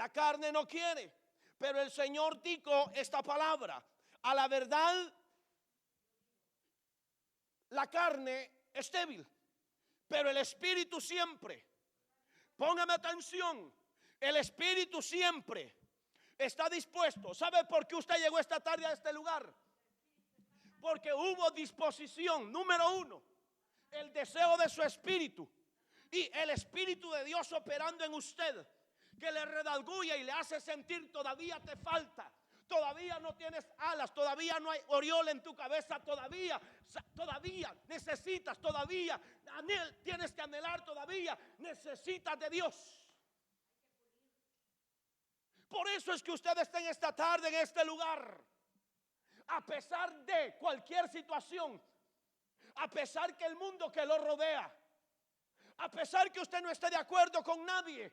La carne no quiere. Pero el Señor dijo esta palabra: a la verdad, la carne es débil, pero el espíritu siempre. Póngame atención. El espíritu siempre está dispuesto. ¿Sabe por qué usted llegó esta tarde a este lugar? Porque hubo disposición. Número uno, el deseo de su espíritu. Y el Espíritu de Dios operando en usted, que le redarguye y le hace sentir: todavía te falta, todavía no tienes alas, todavía no hay aureola en tu cabeza, todavía necesitas, todavía tienes que anhelar, todavía necesitas de Dios. Por eso es que usted está en esta tarde, en este lugar. A pesar de cualquier situación, a pesar que el mundo que lo rodea, a pesar que usted no esté de acuerdo con nadie,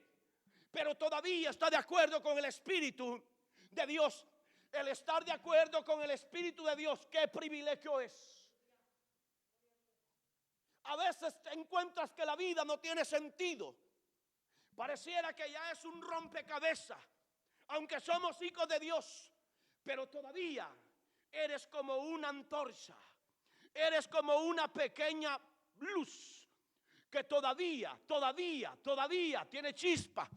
pero todavía está de acuerdo con el Espíritu de Dios. El estar de acuerdo con el Espíritu de Dios, qué privilegio es. A veces te encuentras que la vida no tiene sentido. Pareciera que ya es un rompecabezas, aunque somos hijos de Dios, pero todavía eres como una antorcha, eres como una pequeña luz que todavía tiene chispa,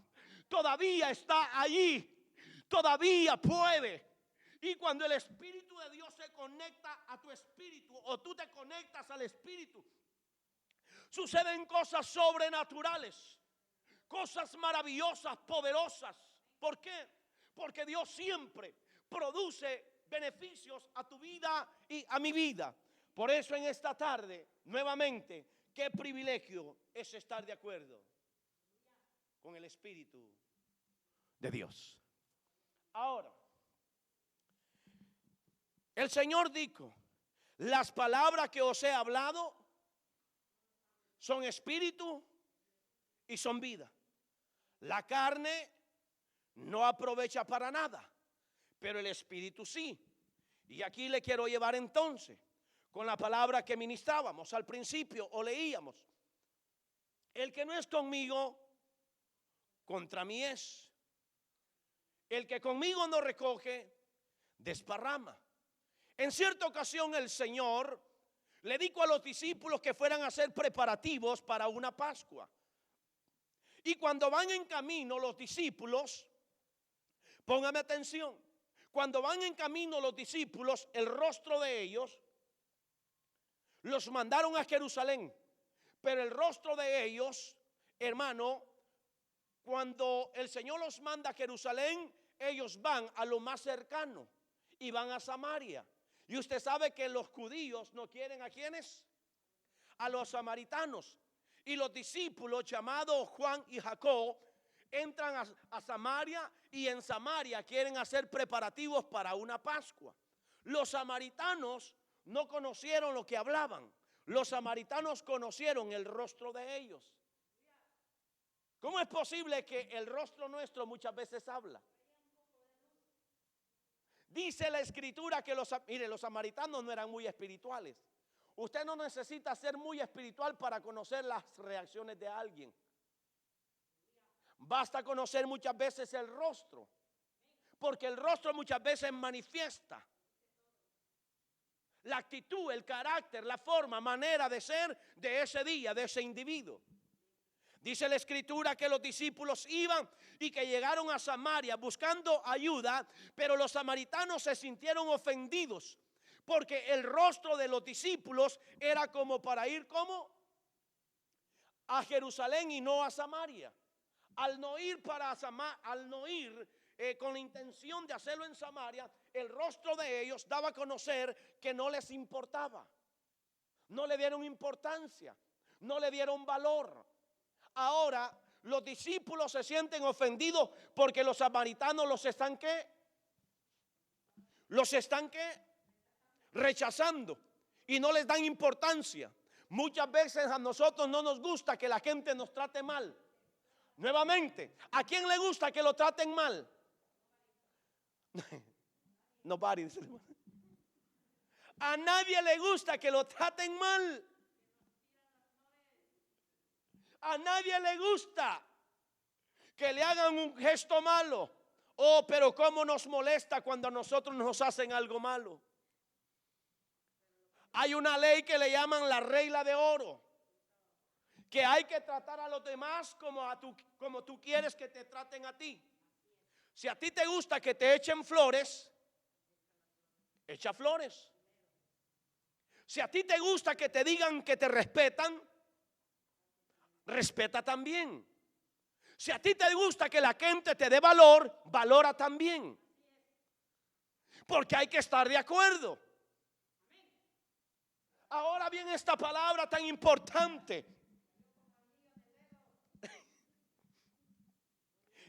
todavía está allí, todavía puede. Y cuando el Espíritu de Dios se conecta a tu espíritu, o tú te conectas al Espíritu, suceden cosas sobrenaturales, cosas maravillosas, poderosas. ¿Por qué? Porque Dios siempre produce beneficios a tu vida y a mi vida. Por eso en esta tarde, nuevamente, qué privilegio es estar de acuerdo con el Espíritu de Dios. Ahora, el Señor dijo: las palabras que os he hablado son espíritu y son vida. La carne no aprovecha para nada, pero el espíritu sí. Y aquí le quiero llevar entonces con la palabra que ministrábamos al principio o leíamos: el que no es conmigo, contra mí es. El que conmigo no recoge, desparrama. En cierta ocasión el Señor le dijo a los discípulos que fueran a hacer preparativos para una Pascua. Y cuando van en camino los discípulos, póngame atención, cuando van en camino los discípulos, el rostro de ellos, los mandaron a Jerusalén, pero el rostro de ellos, hermano, cuando el Señor los manda a Jerusalén, ellos van a lo más cercano y van a Samaria. Y usted sabe que los judíos no quieren ¿a quiénes? A los samaritanos. Y los discípulos llamados Juan y Jacob entran a Samaria, y en Samaria quieren hacer preparativos para una Pascua. Los samaritanos no conocieron lo que hablaban. Los samaritanos conocieron el rostro de ellos. ¿Cómo es posible que el rostro nuestro muchas veces habla? Dice la Escritura que los samaritanos no eran muy espirituales. Usted no necesita ser muy espiritual para conocer las reacciones de alguien. Basta conocer muchas veces el rostro, porque el rostro muchas veces manifiesta la actitud, el carácter, la forma, manera de ser de ese día, de ese individuo. Dice la Escritura que los discípulos iban y que llegaron a Samaria buscando ayuda, pero los samaritanos se sintieron ofendidos porque el rostro de los discípulos era como para ir como a Jerusalén y no a Samaria. Al no ir con la intención de hacerlo en Samaria, el rostro de ellos daba a conocer que no les importaba. No le dieron importancia, no le dieron valor. Ahora los discípulos se sienten ofendidos porque los samaritanos los están rechazando y no les dan importancia. Muchas veces a nosotros no nos gusta que la gente nos trate mal. Nuevamente, ¿a quién le gusta que lo traten mal? Nobody, dice el hermano. A nadie le gusta que lo traten mal. A nadie le gusta. que le hagan un gesto malo. Oh, pero cómo nos molesta cuando a nosotros nos hacen algo malo. Hay una ley que le llaman la regla de oro, que hay que tratar a los demás como tú quieres que te traten a ti. Si a ti te gusta que te echen flores, echa flores. Si a ti te gusta que te digan que te respetan, respeta también. Si a ti te gusta que la gente te dé valor, valora también. Porque hay que estar de acuerdo. Ahora bien, esta palabra tan importante.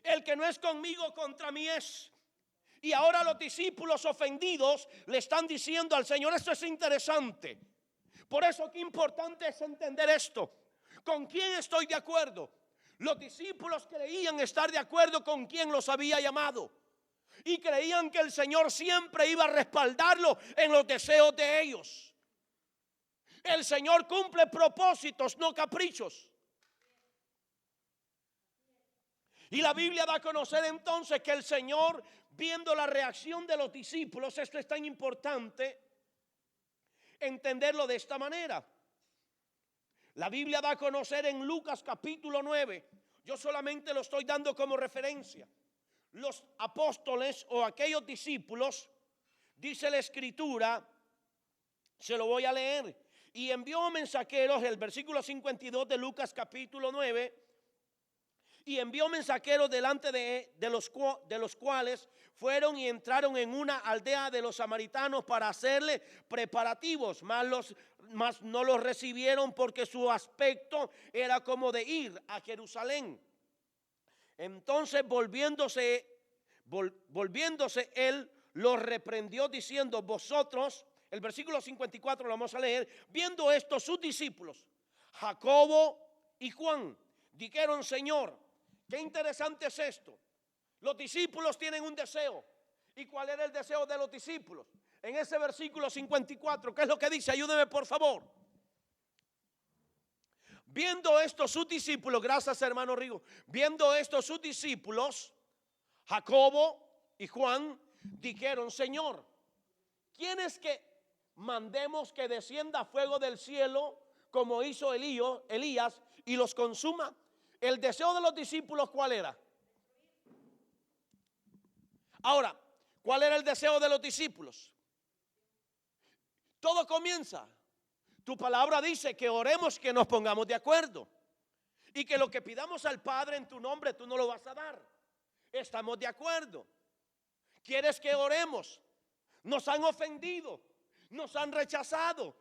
El que no es conmigo, contra mí es. Y ahora los discípulos ofendidos le están diciendo al Señor, esto es interesante. Por eso qué importante es entender esto. ¿Con quién estoy de acuerdo? Los discípulos creían estar de acuerdo con quien los había llamado. Y creían que el Señor siempre iba a respaldarlo en los deseos de ellos. El Señor cumple propósitos, no caprichos. Y la Biblia da a conocer entonces que el Señor, viendo la reacción de los discípulos, esto es tan importante entenderlo de esta manera. La Biblia da a conocer en Lucas capítulo 9, yo solamente lo estoy dando como referencia. Los apóstoles o aquellos discípulos, dice la Escritura, se lo voy a leer. Y envió mensajeros, el versículo 52 de Lucas capítulo 9, y envió mensajeros delante de los cuales fueron y entraron en una aldea de los samaritanos para hacerle preparativos, mas no los recibieron porque su aspecto era como de ir a Jerusalén. Entonces volviéndose él los reprendió diciendo, vosotros, el versículo 54 lo vamos a leer, viendo esto sus discípulos, Jacobo y Juan, dijeron, Señor, qué interesante es esto. Los discípulos tienen un deseo. ¿Y cuál era el deseo de los discípulos? En ese versículo 54, ¿qué es lo que dice? Ayúdeme por favor. Viendo esto sus discípulos, gracias hermano Rigo, viendo esto sus discípulos, Jacobo y Juan, dijeron, Señor, ¿quieres que mandemos que descienda fuego del cielo como hizo Elías y los consuma? El deseo de los discípulos, ¿cuál era? Ahora, ¿cuál era el deseo de los discípulos? Todo comienza. Tu palabra dice que oremos, que nos pongamos de acuerdo. Y que lo que pidamos al Padre en tu nombre, tú no lo vas a dar. Estamos de acuerdo. ¿Quieres que oremos? Nos han ofendido, nos han rechazado.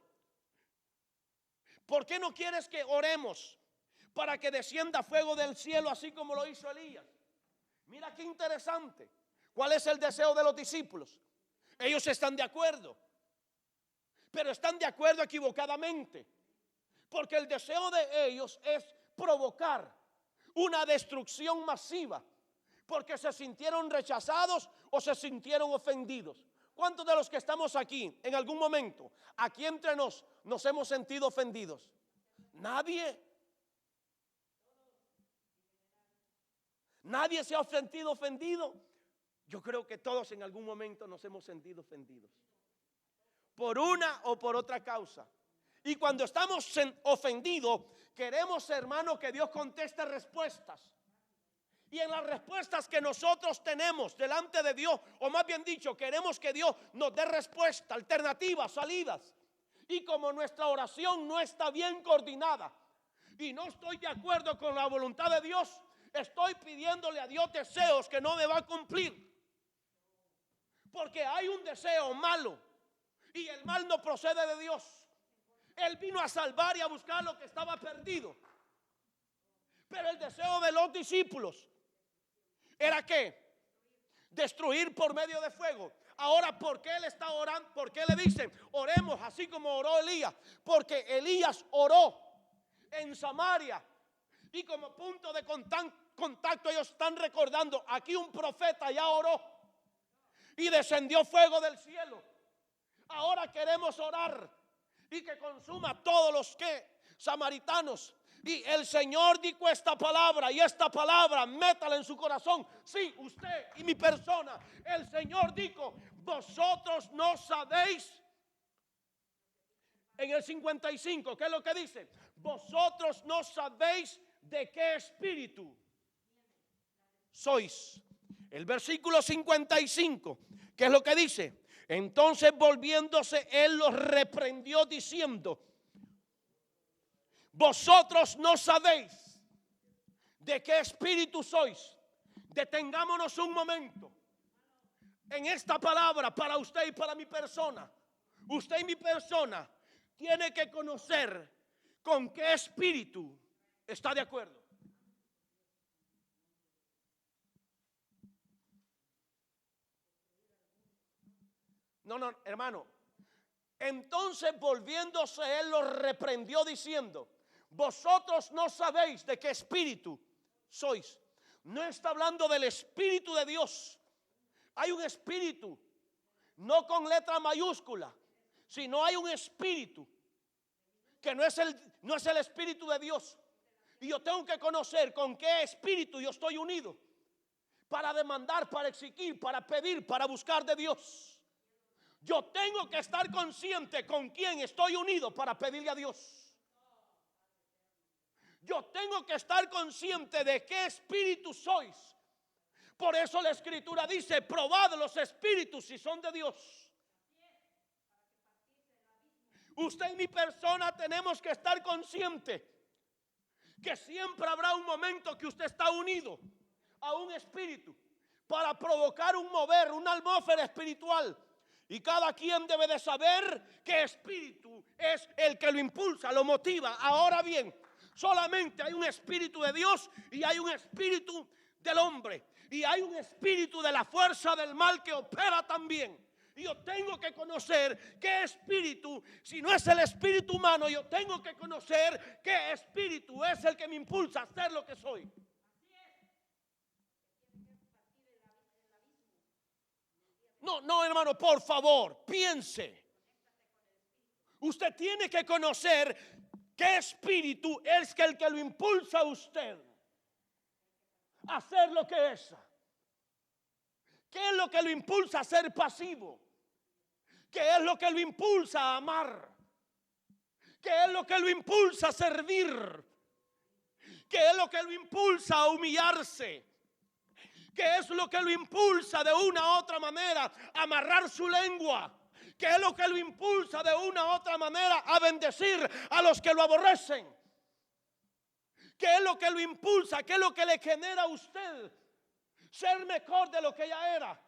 ¿Por qué no quieres que oremos? Para que descienda fuego del cielo así como lo hizo Elías. Mira qué interesante. ¿Cuál es el deseo de los discípulos? Ellos están de acuerdo, pero están de acuerdo equivocadamente, porque el deseo de ellos es provocar una destrucción masiva, porque se sintieron rechazados o se sintieron ofendidos. ¿Cuántos de los que estamos aquí en algún momento, aquí entre nos hemos sentido ofendidos? Nadie. Nadie se ha sentido ofendido. Yo creo que todos en algún momento nos hemos sentido ofendidos, por una o por otra causa. Y cuando estamos ofendidos, queremos, hermano, que Dios conteste respuestas. Y en las respuestas que nosotros tenemos delante de Dios, o más bien dicho, queremos que Dios nos dé respuesta, alternativas, salidas. Y como nuestra oración no está bien coordinada y no estoy de acuerdo con la voluntad de Dios, estoy pidiéndole a Dios deseos que no me va a cumplir. Porque hay un deseo malo y el mal no procede de Dios. Él vino a salvar y a buscar lo que estaba perdido. Pero el deseo de los discípulos era ¿qué? Destruir por medio de fuego. Ahora, ¿por qué él está orando? ¿Por qué le dicen oremos así como oró Elías? Porque Elías oró en Samaria. Y como punto de contacto ellos están recordando, aquí un profeta ya oró y descendió fuego del cielo. Ahora queremos orar y que consuma todos los que samaritanos. Y el Señor dijo esta palabra, y esta palabra métala en su corazón. Sí, usted y mi persona. El Señor dijo: vosotros no sabéis. En el 55, ¿qué es lo que dice? Vosotros no sabéis de qué espíritu sois. El versículo 55, ¿qué es lo que dice? Entonces, volviéndose, él los reprendió diciendo: vosotros no sabéis de qué espíritu sois. Detengámonos un momento en esta palabra para usted y para mi persona. Usted y mi persona tiene que conocer con qué espíritu está de acuerdo. No, hermano. Entonces, volviéndose, él los reprendió diciendo: vosotros no sabéis de qué espíritu sois. No está hablando del Espíritu de Dios. Hay un espíritu, no con letra mayúscula, sino hay un espíritu que no es el Espíritu de Dios. Y yo tengo que conocer con qué espíritu yo estoy unido para demandar, para exigir, para pedir, para buscar de Dios. Yo tengo que estar consciente con quién estoy unido para pedirle a Dios. Yo tengo que estar consciente de qué espíritu sois. Por eso la Escritura dice: probad los espíritus si son de Dios. Usted y mi persona tenemos que estar consciente que siempre habrá un momento que usted está unido a un espíritu para provocar un mover, una atmósfera espiritual. Y cada quien debe de saber qué espíritu es el que lo impulsa, lo motiva. Ahora bien, solamente hay un espíritu de Dios y hay un espíritu del hombre. Y hay un espíritu de la fuerza del mal que opera también. Y yo tengo que conocer qué espíritu, si no es el espíritu humano, yo tengo que conocer qué espíritu es el que me impulsa a ser lo que soy. No, hermano, por favor, piense. Usted tiene que conocer qué espíritu es el que lo impulsa a usted a hacer lo que es. ¿Qué es lo que lo impulsa a ser pasivo? ¿Qué es lo que lo impulsa a amar? ¿Qué es lo que lo impulsa a servir? ¿Qué es lo que lo impulsa a humillarse? ¿Qué es lo que lo impulsa de una u otra manera a amarrar su lengua? ¿Qué es lo que lo impulsa de una u otra manera a bendecir a los que lo aborrecen? ¿Qué es lo que lo impulsa? ¿Qué es lo que le genera a usted ser mejor de lo que ya era?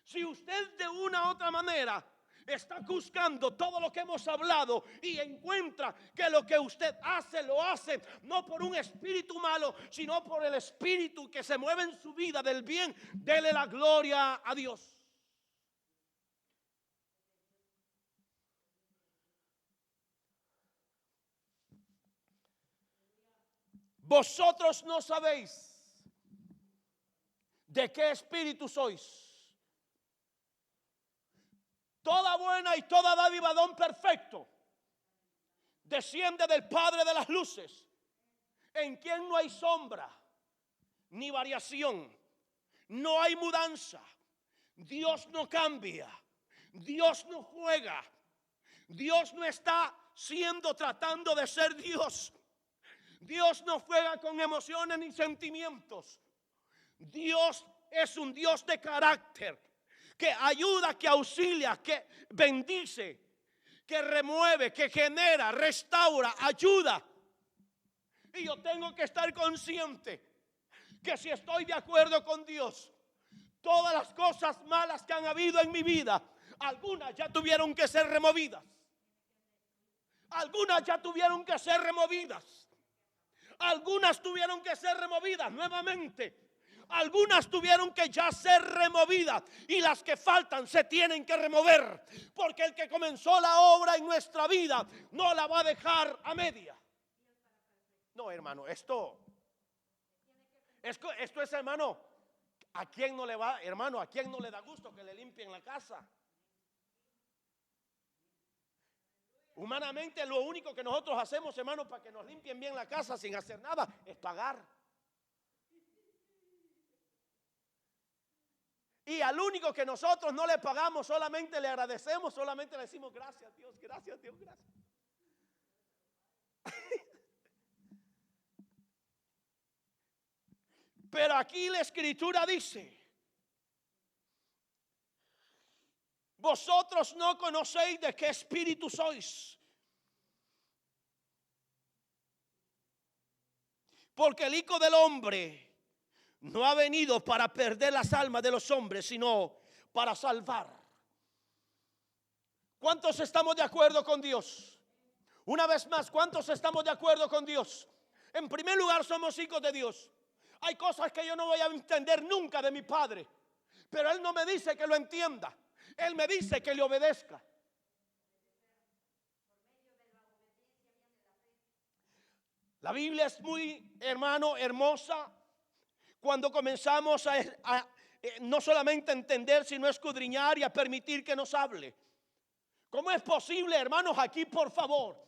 Si usted de una u otra manera está buscando todo lo que hemos hablado y encuentra que lo que usted hace, lo hace no por un espíritu malo, sino por el espíritu que se mueve en su vida del bien, dele la gloria a Dios. Vosotros no sabéis de qué espíritu sois. Toda buena y toda dádiva, don perfecto, desciende del Padre de las luces, en quien no hay sombra ni variación, no hay mudanza. Dios no cambia, Dios no juega, Dios no está tratando de ser Dios. Dios no juega con emociones ni sentimientos. Dios es un Dios de carácter, que ayuda, que auxilia, que bendice, que remueve, que genera, restaura, ayuda. Y yo tengo que estar consciente que si estoy de acuerdo con Dios, todas las cosas malas que han habido en mi vida, algunas ya tuvieron que ser removidas. Algunas ya tuvieron que ser removidas. Algunas tuvieron que ser removidas nuevamente. Algunas tuvieron que ya ser removidas y las que faltan se tienen que remover, porque el que comenzó la obra en nuestra vida no la va a dejar a media. No, hermano, esto es, hermano, ¿a quién no le va, hermano, a quién no le da gusto que le limpien la casa? Humanamente lo único que nosotros hacemos, hermano, para que nos limpien bien la casa sin hacer nada, es pagar. Y al único que nosotros no le pagamos, solamente le agradecemos, solamente le decimos gracias Dios, gracias Dios, gracias. Pero aquí la escritura dice: vosotros no conocéis de qué espíritu sois, porque el Hijo del Hombre no ha venido para perder las almas de los hombres, sino para salvar. ¿Cuántos estamos de acuerdo con Dios? Una vez más, ¿cuántos estamos de acuerdo con Dios? En primer lugar, somos hijos de Dios. Hay cosas que yo no voy a entender nunca de mi Padre, pero Él no me dice que lo entienda. Él me dice que le obedezca. La Biblia es muy, hermano, hermosa cuando comenzamos a no solamente entender, sino a escudriñar y a permitir que nos hable. ¿Cómo es posible, hermanos? Aquí, por favor,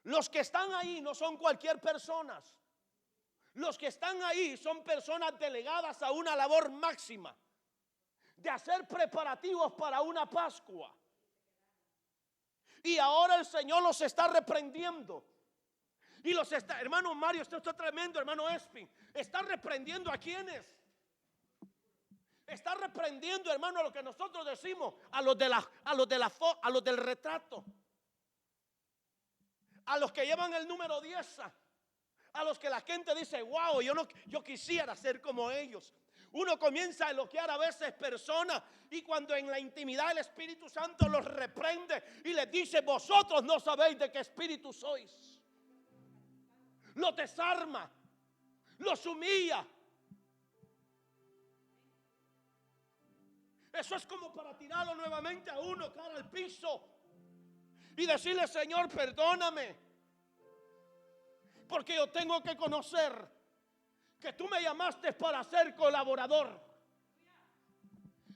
los que están ahí no son cualquier persona. Los que están ahí son personas delegadas a una labor máxima de hacer preparativos para una Pascua. Y ahora el Señor los está reprendiendo. Y los está, hermano Mario, esto está tremendo, hermano Espin. Está reprendiendo a quienes. Está reprendiendo, hermano, a lo que nosotros decimos, a los del retrato, a los que llevan el número 10, a los que la gente dice, wow, yo quisiera ser como ellos. Uno comienza a elogiar a veces personas, y cuando en la intimidad el Espíritu Santo los reprende y les dice: vosotros no sabéis de qué espíritu sois. Los desarma, los humilla. Eso es como para tirarlo nuevamente a uno cara al piso y decirle: Señor, perdóname, porque yo tengo que conocer que tú me llamaste para ser colaborador.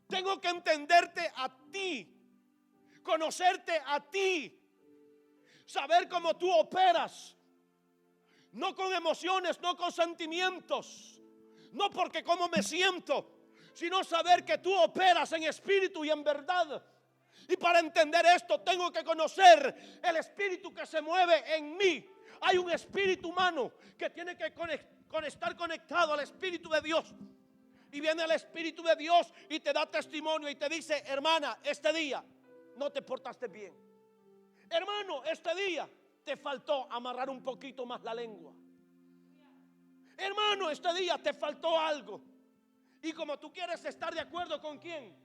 Tengo que entenderte a ti, conocerte a ti, saber cómo tú operas. No con emociones, no con sentimientos, no porque cómo me siento, sino saber que tú operas en espíritu y en verdad. Y para entender esto tengo que conocer el espíritu que se mueve en mí. Hay un espíritu humano que tiene que estar conectado al espíritu de Dios. Y viene el espíritu de Dios y te da testimonio y te dice: hermana, este día no te portaste bien. Hermano, este día te faltó amarrar un poquito más la lengua. Hermano, este día te faltó algo. Y como tú quieres estar de acuerdo con quién,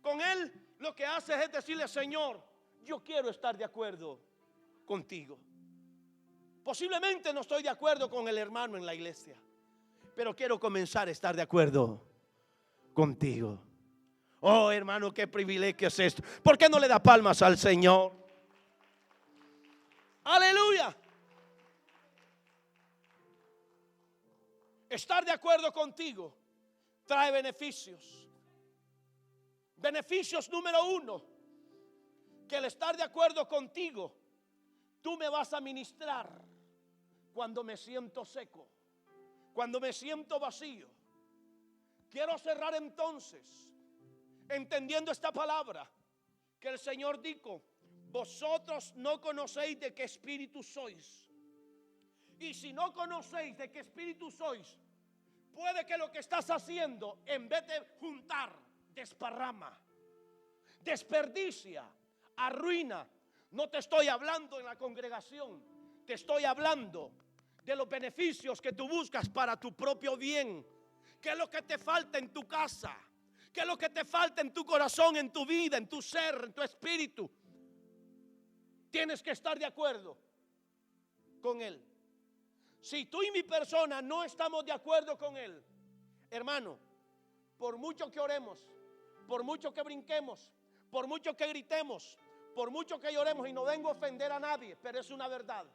con él, lo que haces es decirle: Señor, yo quiero estar de acuerdo contigo. Posiblemente no estoy de acuerdo con el hermano en la iglesia, pero quiero comenzar a estar de acuerdo contigo. Oh, hermano, qué privilegio es esto. ¿Por qué no le da palmas al Señor? Aleluya. Estar de acuerdo contigo trae beneficios. Beneficios número 1, que el estar de acuerdo contigo, tú me vas a ministrar cuando me siento seco, cuando me siento vacío. Quiero cerrar entonces entendiendo esta palabra que el Señor dijo: vosotros no conocéis de qué espíritu sois. Y si no conocéis de qué espíritu sois, puede que lo que estás haciendo, en vez de juntar, desparrama, desperdicia, arruina. No te estoy hablando en la congregación, te estoy hablando de los beneficios que tú buscas para tu propio bien. ¿Qué es lo que te falta en tu casa? ¿Qué es lo que te falta en tu corazón, en tu vida, en tu ser, en tu espíritu? Tienes que estar de acuerdo con Él. Si tú y mi persona no estamos de acuerdo con Él, hermano, por mucho que oremos, por mucho que brinquemos, por mucho que gritemos, por mucho que lloremos, y no vengo a ofender a nadie, pero es una verdad.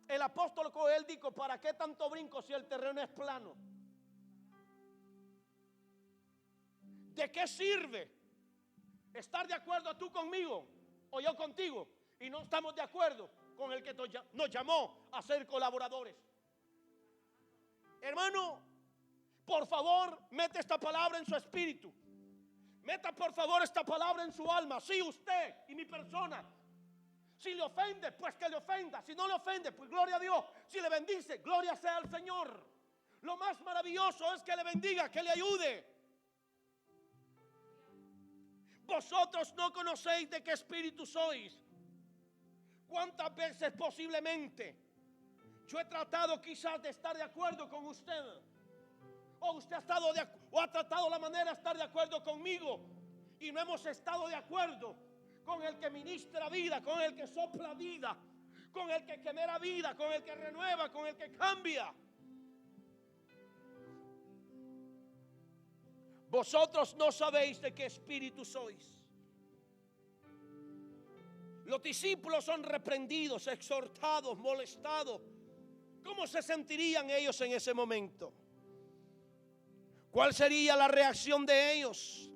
El apóstol Joel dijo: ¿para qué tanto brinco si el terreno es plano? ¿De qué sirve estar de acuerdo tú conmigo o yo contigo, y no estamos de acuerdo con el que nos llamó a ser colaboradores. Hermano, por favor, mete esta palabra en su espíritu. Meta por favor esta palabra en su alma. Sí, usted y mi persona. Si le ofende, pues que le ofenda. Si no le ofende, pues gloria a Dios. Si le bendice, gloria sea al Señor. Lo más maravilloso es que le bendiga, que le ayude. Vosotros no conocéis de qué espíritu sois. ¿Cuántas veces posiblemente yo he tratado quizás de estar de acuerdo con usted? O usted ha tratado la manera de estar de acuerdo conmigo, y no hemos estado de acuerdo con el que ministra vida, con el que sopla vida, con el que genera vida, con el que renueva, con el que cambia. Vosotros no sabéis de qué espíritu sois. Los discípulos son reprendidos, exhortados, molestados. ¿Cómo se sentirían ellos en ese momento? ¿Cuál sería la reacción de ellos?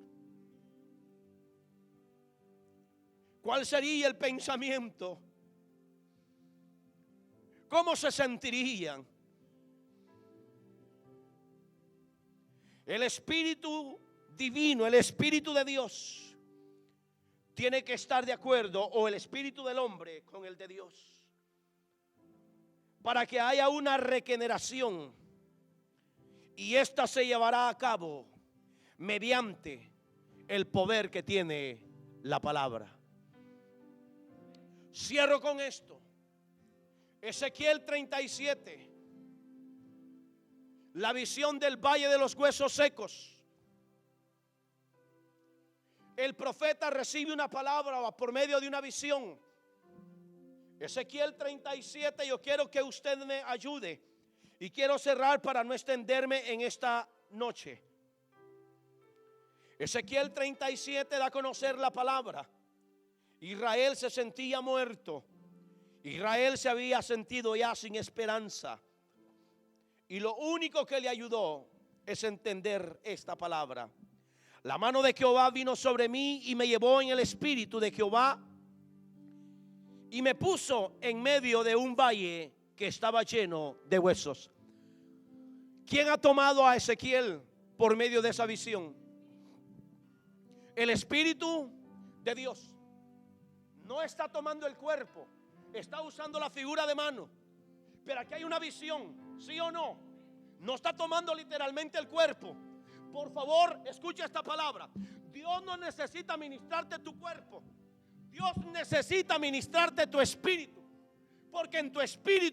¿Cuál sería el pensamiento? ¿Cómo se sentirían? El Espíritu Divino, el Espíritu de Dios, tiene que estar de acuerdo, o el espíritu del hombre, con el de Dios, para que haya una regeneración. Y esta se llevará a cabo mediante el poder que tiene la palabra. Cierro con esto. Ezequiel 37. La visión del valle de los huesos secos. El profeta recibe una palabra por medio de una visión. Ezequiel 37, yo quiero que usted me ayude. Y quiero cerrar para no extenderme en esta noche. Ezequiel 37 da a conocer la palabra. Israel se sentía muerto. Israel se había sentido ya sin esperanza. Y lo único que le ayudó es entender esta palabra. La mano de Jehová vino sobre mí y me llevó en el espíritu de Jehová y me puso en medio de un valle que estaba lleno de huesos. ¿Quién ha tomado a Ezequiel por medio de esa visión? El Espíritu de Dios. No está tomando el cuerpo, está usando la figura de mano. Pero aquí hay una visión, ¿sí o no? No está tomando literalmente el cuerpo. Por favor, escucha esta palabra. Dios no necesita ministrarte tu cuerpo. Dios necesita ministrarte tu espíritu. Porque en tu espíritu